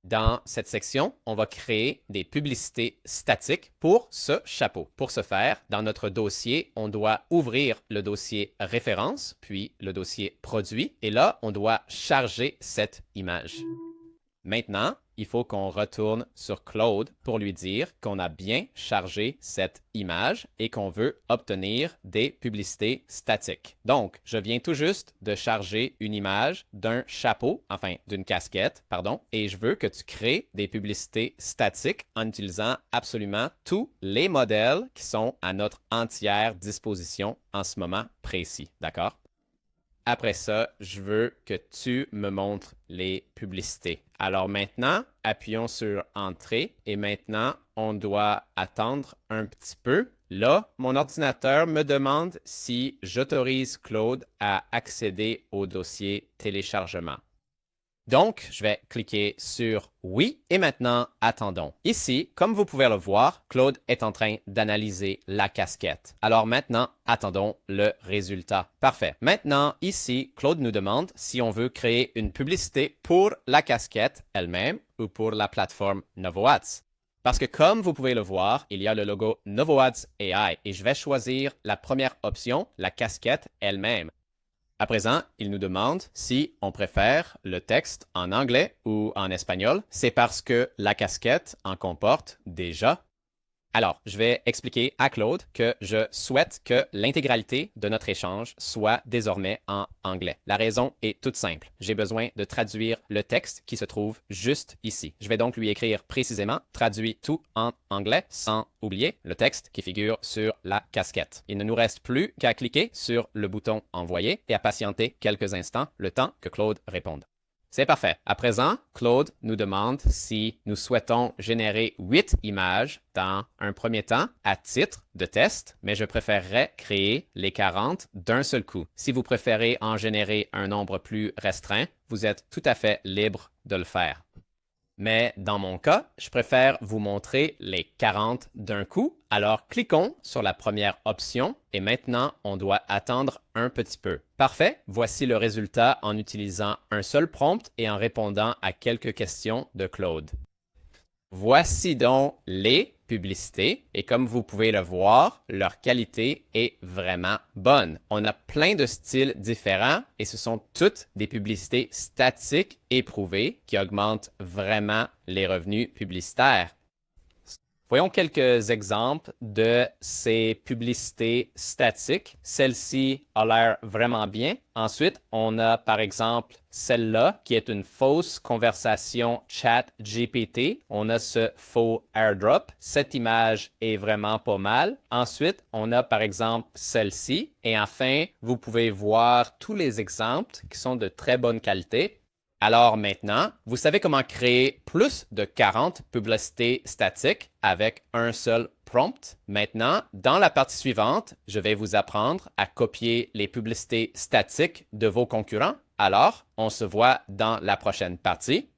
Dans cette section, on va créer des publicités statiques pour ce chapeau. Pour ce faire, dans notre dossier, on doit ouvrir le dossier référence, puis le dossier produit, et là, on doit charger cette image. Maintenant, il faut qu'on retourne sur Claude pour lui dire qu'on a bien chargé cette image et qu'on veut obtenir des publicités statiques. Donc, je viens tout juste de charger une image d'un chapeau, enfin d'une casquette, pardon, et je veux que tu crées des publicités statiques en utilisant absolument tous les modèles qui sont à notre entière disposition en ce moment précis, d'accord? Après ça, je veux que tu me montres les publicités. Alors maintenant, appuyons sur Entrée et maintenant, on doit attendre un petit peu. Là, mon ordinateur me demande si j'autorise Claude à accéder au dossier téléchargement. Donc, je vais cliquer sur Oui et maintenant, attendons. Ici, comme vous pouvez le voir, Claude est en train d'analyser la casquette. Alors maintenant, attendons le résultat. Parfait. Maintenant, ici, Claude nous demande si on veut créer une publicité pour la casquette elle-même ou pour la plateforme NovoAds. Parce que comme vous pouvez le voir, il y a le logo NovoAds AI et je vais choisir la première option, la casquette elle-même. À présent, il nous demande si on préfère le texte en anglais ou en espagnol. C'est parce que la casquette en comporte déjà. Alors, je vais expliquer à Claude que je souhaite que l'intégralité de notre échange soit désormais en anglais. La raison est toute simple. J'ai besoin de traduire le texte qui se trouve juste ici. Je vais donc lui écrire précisément « Traduis tout en anglais » sans oublier le texte qui figure sur la casquette. Il ne nous reste plus qu'à cliquer sur le bouton « Envoyer » et à patienter quelques instants le temps que Claude réponde. C'est parfait. À présent, Claude nous demande si nous souhaitons générer 8 images dans un premier temps à titre de test, mais je préférerais créer les 40 d'un seul coup. Si vous préférez en générer un nombre plus restreint, vous êtes tout à fait libre de le faire. Mais dans mon cas, je préfère vous montrer les 40 d'un coup. Alors, cliquons sur la première option et maintenant, on doit attendre un petit peu. Parfait, voici le résultat en utilisant un seul prompt et en répondant à quelques questions de Claude. Voici donc les publicités et comme vous pouvez le voir, leur qualité est vraiment bonne. On a plein de styles différents et ce sont toutes des publicités statiques éprouvées qui augmentent vraiment les revenus publicitaires. Voyons quelques exemples de ces publicités statiques. Celle-ci a l'air vraiment bien. Ensuite, on a par exemple celle-là qui est une fausse conversation chat GPT. On a ce faux airdrop. Cette image est vraiment pas mal. Ensuite, on a par exemple celle-ci. Et enfin, vous pouvez voir tous les exemples qui sont de très bonne qualité. Alors maintenant, vous savez comment créer plus de 40 publicités statiques avec un seul prompt. Maintenant, dans la partie suivante, je vais vous apprendre à copier les publicités statiques de vos concurrents. Alors, on se voit dans la prochaine partie.